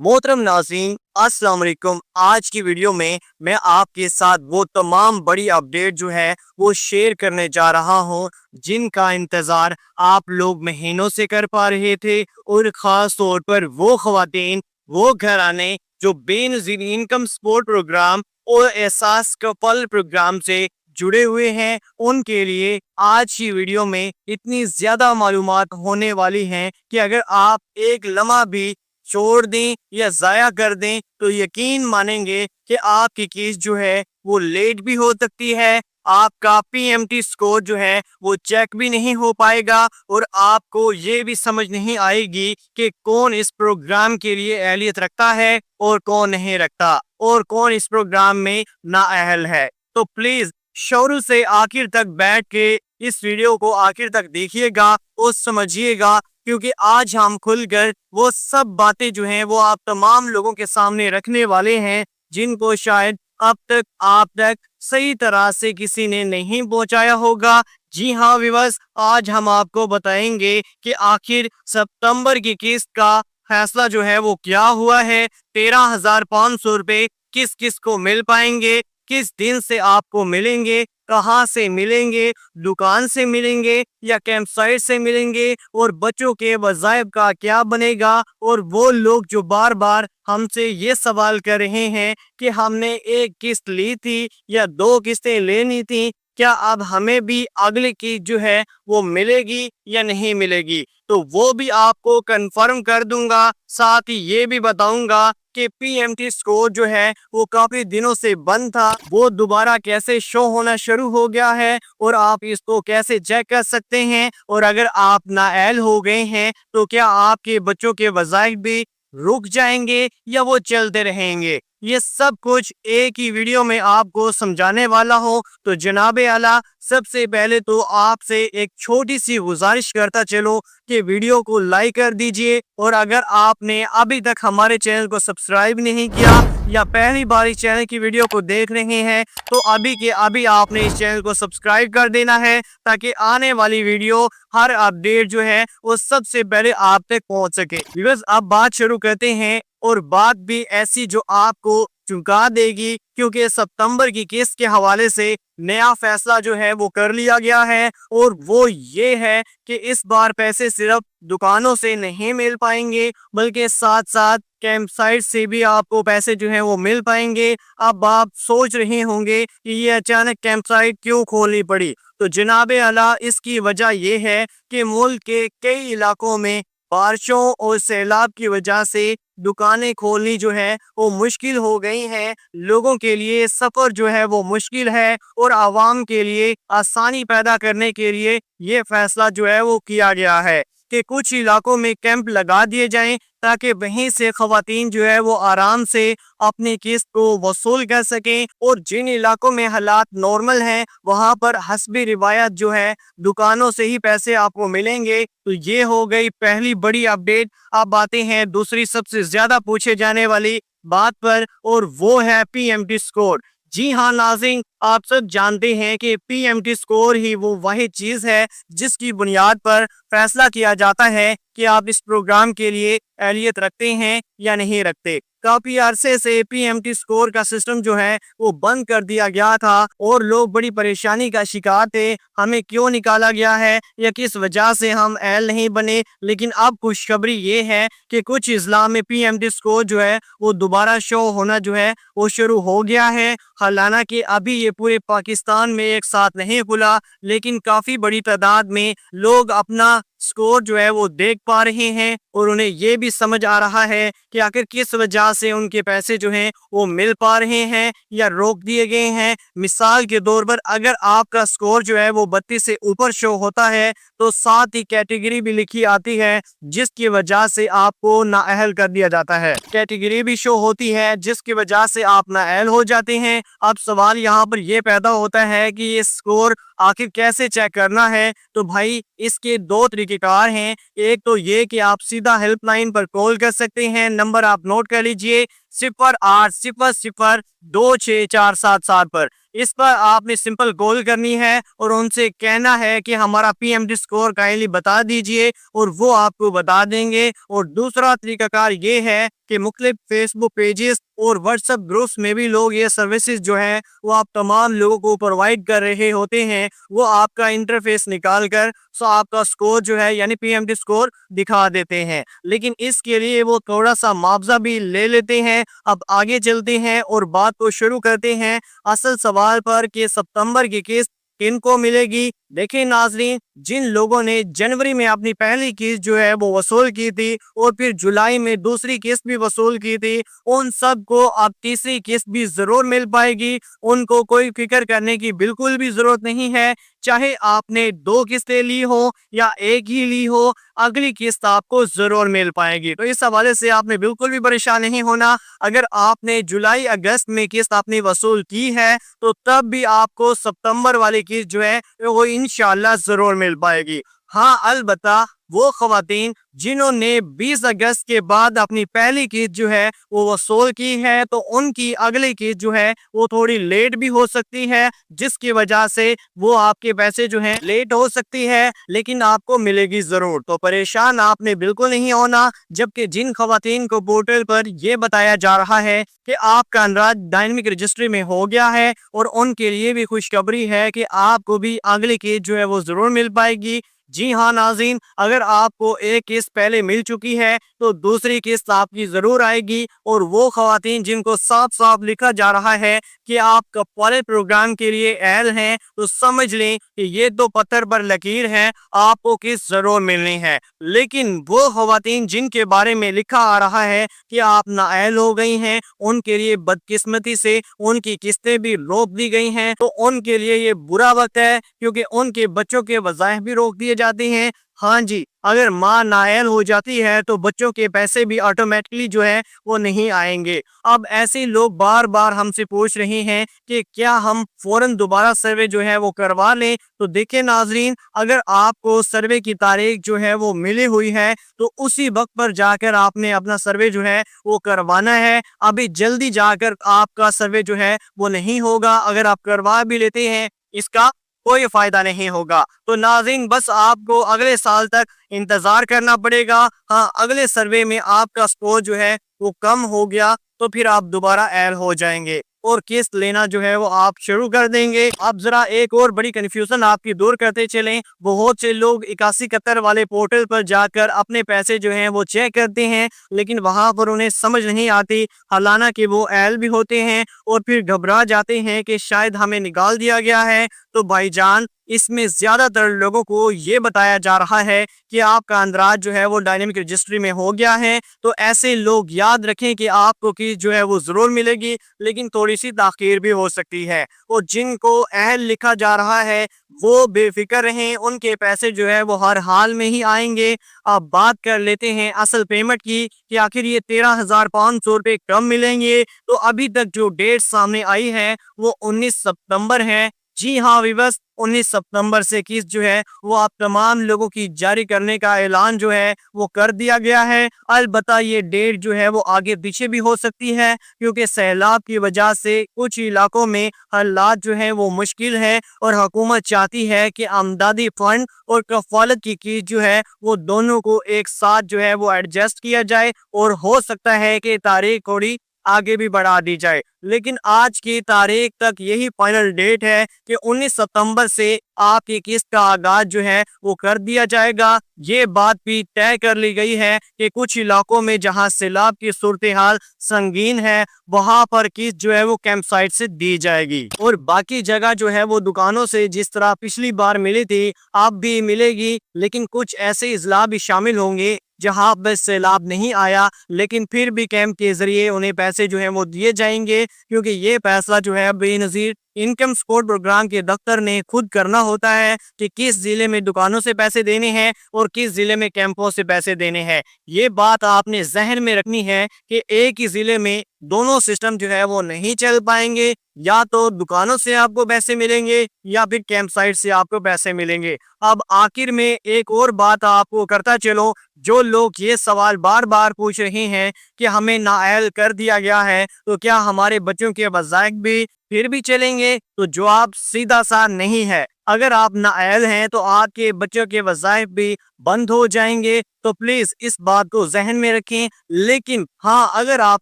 मोहतरम नाज़रीन, अस्सलाम वालेकुम। आज की वीडियो में मैं आपके साथ वो तमाम बड़ी अपडेट जो है वो शेयर करने जा रहा हूँ जिनका इंतज़ार आप लोग महीनों से कर पा रहे थे, और ख़ास तौर पर वो ख़वातीन, वो घराने जो बेनज़ीर इनकम सपोर्ट प्रोग्राम और एहसास कफल प्रोग्राम से जुड़े हुए हैं, उनके लिए आज की वीडियो में इतनी ज़्यादा मालूमात होने वाली हैं कि अगर आप एक लम्हा भी छोड़ दें या ज़ाया कर दें तो यकीन मानेंगे कि आपकी केस जो है वो लेट भी हो सकती है, आपका पीएमटी स्कोर जो है वो चेक भी नहीं हो पाएगा, और आपको ये भी समझ नहीं आएगी कि कौन इस प्रोग्राम के लिए अहलियत रखता है और कौन नहीं रखता, और कौन इस प्रोग्राम में नाअहल है। तो प्लीज़ शुरू से आखिर तक बैठ के इस वीडियो को आखिर तक देखिएगा और समझिएगा, क्योंकि आज हम खुलकर वो सब बातें जो हैं वो आप तमाम लोगों के सामने रखने वाले हैं जिनको शायद अब तक आप तक सही तरह से किसी ने नहीं पहुंचाया होगा। जी हाँ व्यूअर्स, आज हम आपको बताएंगे कि आखिर सितंबर की किस्त का फैसला जो है वो क्या हुआ है। 13,500 रुपए किस किस को मिल पाएंगे, किस दिन से आपको मिलेंगे, कहाँ से मिलेंगे, दुकान से मिलेंगे या कैंप साइट से मिलेंगे, और बच्चों के वज़ाइफ का क्या बनेगा। और वो लोग जो बार बार हमसे ये सवाल कर रहे हैं कि हमने एक किस्त ली थी या 2 किस्तें लेनी थी, क्या अब हमें भी अगली किस्त जो है वो मिलेगी या नहीं मिलेगी, तो वो भी आपको कंफर्म कर दूंगा। साथ ही ये भी बताऊंगा कि पीएमटी स्कोर जो है वो काफी दिनों से बंद था, वो दोबारा कैसे शो होना शुरू हो गया है और आप इसको कैसे चेक कर सकते हैं, और अगर आप नाअहल हो गए हैं तो क्या आपके बच्चों के वज़ाइफ भी रुक जाएंगे या वो चलते रहेंगे। ये सब कुछ एक ही वीडियो में आपको समझाने वाला हूँ। तो जनाबे आला, सबसे पहले तो आपसे एक छोटी सी गुजारिश करता चलो कि वीडियो को लाइक कर दीजिए, और अगर आपने अभी तक हमारे चैनल को सब्सक्राइब नहीं किया या पहली बार इस चैनल की वीडियो को देख रहे हैं तो अभी के अभी आपने इस चैनल को सब्सक्राइब कर देना है, ताकि आने वाली वीडियो हर अपडेट जो है वो सबसे पहले आप तक पहुंच सके। व्यूअर्स, अब बात शुरू करते हैं, और बात भी ऐसी जो आपको चौंका देगी, क्योंकि सितंबर की किस्त के हवाले से नया फैसला जो है वो कर लिया गया है, और वो ये है कि इस बार पैसे सिर्फ दुकानों से नहीं मिल पाएंगे बल्कि साथ साथ कैंप साइट से भी आपको पैसे जो है वो मिल पाएंगे। अब आप सोच रहे होंगे कि ये अचानक कैंप साइट क्यों खोलनी पड़ी, तो जनाबे आला, इसकी वजह ये है कि मुल्क के कई इलाकों में बारिशों और सैलाब की वजह से दुकानें खोलनी जो है वो मुश्किल हो गई हैं। लोगों के लिए सफ़र जो है वो मुश्किल है, और आवाम के लिए आसानी पैदा करने के लिए ये फैसला जो है वो किया गया है कि कुछ इलाकों में कैंप लगा दिए जाएं, ताकि वहीं से खवातीन जो है वो आराम से अपनी किस्त को वसूल कर सकें, और जिन इलाकों में हालात नॉर्मल हैं वहां पर हस्बी रिवायत जो है दुकानों से ही पैसे आपको मिलेंगे। तो ये हो गई पहली बड़ी अपडेट। अब आते हैं दूसरी सबसे ज्यादा पूछे जाने वाली बात पर, और वो है पीएमटी स्कोर। जी हाँ नाज़रीन, आप सब जानते हैं कि पीएमटी स्कोर ही वो वाहिद चीज है जिसकी बुनियाद पर फैसला किया जाता है कि आप इस प्रोग्राम के लिए अहलियत रखते हैं या नहीं रखते। काफी अरसे से पीएमटी स्कोर का सिस्टम जो है वो बंद कर दिया गया था, और लोग बड़ी परेशानी का शिकार थे, हमें क्यों निकाला गया है या किस वजह से हम अहल नहीं बने। लेकिन अब खुशखबरी ये है कि कुछ इस्लाम में पीएमटी स्कोर जो है वो दोबारा शो होना जो है वो शुरू हो गया है। हालांकि अभी ये पूरे पाकिस्तान में एक साथ नहीं खुला, लेकिन काफी बड़ी तादाद में लोग अपना स्कोर जो है वो देख पा रहे हैं, और उन्हें ये भी समझ आ रहा है कि आखिर किस वजह से उनके पैसे जो हैं वो मिल पा रहे हैं या रोक दिए गए हैं। मिसाल के तौर पर अगर आपका स्कोर जो है वो 32 से ऊपर शो होता है तो साथ ही कैटेगरी भी लिखी आती है जिसकी वजह से आपको नाअहल कर दिया जाता है। कैटेगरी भी शो होती है जिसकी वजह से आप नाअहल हो जाते हैं। अब सवाल यहाँ पर यह पैदा होता है कि ये स्कोर आखिर कैसे चेक करना है। तो भाई इसके 2 तरीकेकार हैं। एक तो ये कि आप सीधा हेल्पलाइन पर कॉल कर सकते हैं, नंबर आप नोट कर लीजिए 08002647 पर। इस पर आपने सिंपल कॉल करनी है और उनसे कहना है कि हमारा पीएमडी स्कोर काइंडली बता दीजिए और वो आपको बता देंगे। और दूसरा तरीकाकार ये है कि मुख्तलिफ फेसबुक पेजेस और व्हाट्सएप ग्रुप्स में भी लोग ये सर्विसेज जो है वो आप तमाम लोगों को प्रोवाइड कर रहे होते हैं। वो आपका इंटरफेस निकाल कर आपका स्कोर जो है यानी पीएमडी स्कोर दिखा देते हैं, लेकिन इसके लिए वो थोड़ा सा मुआवजा भी ले लेते हैं। अब आगे चलते हैं और बात को शुरू करते हैं असल सवाल पर कि सितंबर की किस्त किनको मिलेगी। देखिए नाजरीन, जिन लोगों ने जनवरी में अपनी पहली किस्त जो है वो वसूल की थी और फिर जुलाई में दूसरी किस्त भी वसूल की थी, उन सब को अब तीसरी किस्त भी जरूर मिल पाएगी। उनको कोई फिक्र करने की बिल्कुल भी जरूरत नहीं है। चाहे आपने 2 किस्तें ली हो या एक ही ली हो, अगली किस्त आपको जरूर मिल पाएगी। तो इस हवाले से आपने बिल्कुल भी परेशान नहीं होना। अगर आपने जुलाई अगस्त में किस्त अपनी वसूल की है तो तब भी आपको सितंबर वाली किस्त जो है वो इंशाल्लाह जरूर मिल पाएगी। हाँ, अलबत्ता वो खवातीन जिन्होंने 20 अगस्त के बाद अपनी पहली किस्त जो है वो वसूल की है तो उनकी अगली किस्त जो है वो थोड़ी लेट भी हो सकती है, जिसकी वजह से वो आपके पैसे जो हैं लेट हो सकती है, लेकिन आपको मिलेगी जरूर। तो परेशान आपने बिल्कुल नहीं होना। जबकि जिन खवातीन को पोर्टल पर यह बताया जा रहा है कि आपका अंदराज डायनेमिक रजिस्ट्री में हो गया है और उनके लिए भी खुशखबरी है कि आपको भी अगली किस्त जो है वो जरूर मिल पाएगी। जी हाँ नाज़रीन, अगर आपको एक किस्त पहले मिल चुकी है तो दूसरी किस्त आपकी जरूर आएगी। और वो खवातीन जिनको साफ साफ लिखा जा रहा है कि आप कफ़ालत प्रोग्राम के लिए अहल हैं तो समझ लें कि ये तो पत्थर पर लकीर है, आपको किस्त जरूर मिलनी है। लेकिन वो खवातीन जिनके बारे में लिखा आ रहा है कि आप नाअहल हो गई हैं, उनके लिए बदकिस्मती से उनकी किस्तें भी रोक दी गई हैं, तो उनके लिए ये बुरा वक्त है क्योंकि उनके बच्चों के वज़ाइफ भी रोक दिए जाते हैं। हाँ जी, अगर माँ नाअहल हो जाती है तो बच्चों के पैसे भी ऑटोमेटिकली जो है वो नहीं आएंगे। अब ऐसे लोग बार बार हमसे पूछ रहे हैं कि क्या हम फौरन दोबारा सर्वे जो है वो करवा लें। तो देखिए नाजरीन, अगर आपको सर्वे की तारीख जो है वो मिली हुई है तो उसी वक्त पर जाकर आपने अपना सर्वे जो है वो करवाना है। अभी जल्दी जाकर आपका सर्वे जो है वो नहीं होगा। अगर आप करवा भी लेते हैं इसका कोई फायदा नहीं होगा। तो नाज़रीन, बस आपको अगले साल तक इंतजार करना पड़ेगा। हाँ, अगले सर्वे में आपका स्कोर जो है वो कम हो गया तो फिर आप दोबारा अहल हो जाएंगे और किस्त लेना जो है वो आप शुरू कर देंगे। अब जरा एक और बड़ी कंफ्यूजन आपकी दूर करते चलें। बहुत से लोग 8171 वाले पोर्टल पर जाकर अपने पैसे जो हैं वो चेक करते हैं, लेकिन वहां पर उन्हें समझ नहीं आती, हालांकि वो अहल भी होते हैं और फिर घबरा जाते हैं कि शायद हमें निकाल दिया गया है। तो भाईजान, इसमें ज्यादातर लोगों को ये बताया जा रहा है कि आपका अंदराज जो है वो डायनेमिक रजिस्ट्री में हो गया है। तो ऐसे लोग याद रखें कि आपको किस्त जो है वो जरूर मिलेगी, लेकिन थोड़ी सी ताखीर भी हो सकती है। और जिनको अहल लिखा जा रहा है वो बेफिक्र रहें, उनके पैसे जो है वो हर हाल में ही आएंगे। अब बात कर लेते हैं असल पेमेंट की कि आखिर ये 13,500 रुपये कब मिलेंगे। तो अभी तक जो डेट सामने आई है वो 19 सितंबर है। जी हाँ विवस, 19 सितंबर से किस्त जो है वो आप तमाम लोगों की जारी करने का ऐलान जो है वो कर दिया गया है। अलबत्ता ये डेट जो है वो आगे पीछे भी हो सकती है क्योंकि सैलाब की वजह से कुछ इलाकों में हालात जो है वो मुश्किल है और हुकूमत चाहती है कि आमदनी फंड और कफालत की किस्त जो है वो दोनों को एक साथ जो है वो एडजस्ट किया जाए और हो सकता है कि तारीख थोड़ी आगे भी बढ़ा दी जाए। लेकिन आज की तारीख तक यही फाइनल डेट है कि 19 सितंबर से आपकी किस्त का आगाज जो है वो कर दिया जाएगा। ये बात भी तय कर ली गई है कि कुछ इलाकों में जहां सैलाब की सूरत हाल संगीन है वहां पर किस्त जो है वो कैंप साइट से दी जाएगी और बाकी जगह जो है वो दुकानों से जिस तरह पिछली बार मिली थी अब भी मिलेगी। लेकिन कुछ ऐसे इजला भी शामिल होंगे जहां बस सैलाब नहीं आया लेकिन फिर भी कैंप के जरिए उन्हें पैसे जो है वो दिए जाएंगे, क्योंकि ये फैसला जो है बेनजीर इनकम सपोर्ट प्रोग्राम के दफ्तर ने खुद करना होता है कि किस जिले में दुकानों से पैसे देने हैं और किस जिले में कैंपों से पैसे देने हैं। ये बात आपने जहन में रखनी है कि एक ही जिले में दोनों सिस्टम जो है वो नहीं चल पाएंगे, या तो दुकानों से आपको पैसे मिलेंगे या फिर कैंप साइट से आपको पैसे मिलेंगे। अब आखिर में एक और बात आपको करता चलो, जो लोग ये सवाल बार बार पूछ रहे हैं कि हमें नाअहल कर दिया गया है तो क्या हमारे बच्चों के वज़ाइफ भी फिर भी चलेंगे, तो जवाब सीधा सा नहीं है। अगर आप नाअहल हैं तो आपके बच्चों के वज़ाइफ भी बंद हो जाएंगे, तो प्लीज इस बात को जहन में रखें। लेकिन हाँ, अगर आप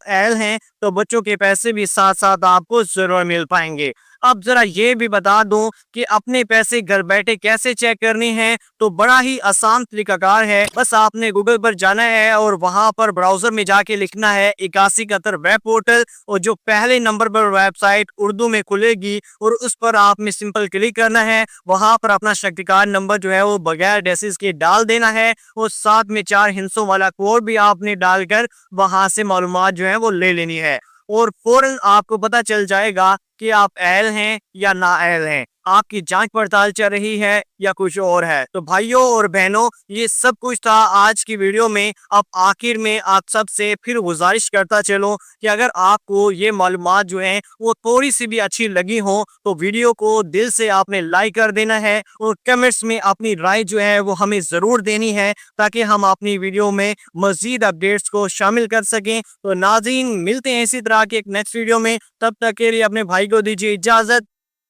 अहल हैं तो बच्चों के पैसे भी साथ साथ आपको जरूर मिल पाएंगे। अब जरा ये भी बता दूं कि अपने पैसे घर बैठे कैसे चेक करने हैं, तो बड़ा ही आसान तरीकाकार है। बस आपने गूगल पर जाना है और वहां पर ब्राउजर में जाके लिखना है 81 कतर वेब पोर्टल, और जो पहले नंबर पर वेबसाइट उर्दू में खुलेगी और उस पर आपने सिंपल क्लिक करना है। वहां पर अपना शक्तिकार नंबर जो है वो बगैर डेसिस के डाल देना है और साथ में 4 हिस्सों वाला कोड भी आपने डालकर वहां से मालूमात जो है वो ले लेनी है, और फौरन आपको पता चल जाएगा कि आप अहल हैं या नाअहल हैं, आपकी जांच पड़ताल चल रही है या कुछ और है। तो भाइयों और बहनों, ये सब कुछ था आज की वीडियो में। अब आखिर में आप सब से फिर गुजारिश करता चलो कि अगर आपको ये मालूमात जो है वो थोड़ी सी भी अच्छी लगी हो तो वीडियो को दिल से आपने लाइक कर देना है और कमेंट्स में अपनी राय जो है वो हमें जरूर देनी है, ताकि हम अपनी वीडियो में मजीद अपडेट्स को शामिल कर सकें। तो नाज़रीन, मिलते हैं इसी तरह के एक नेक्स्ट वीडियो में, तब तक के लिए अपने भाई को दीजिए इजाजत।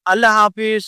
अल्लाह हाफिज।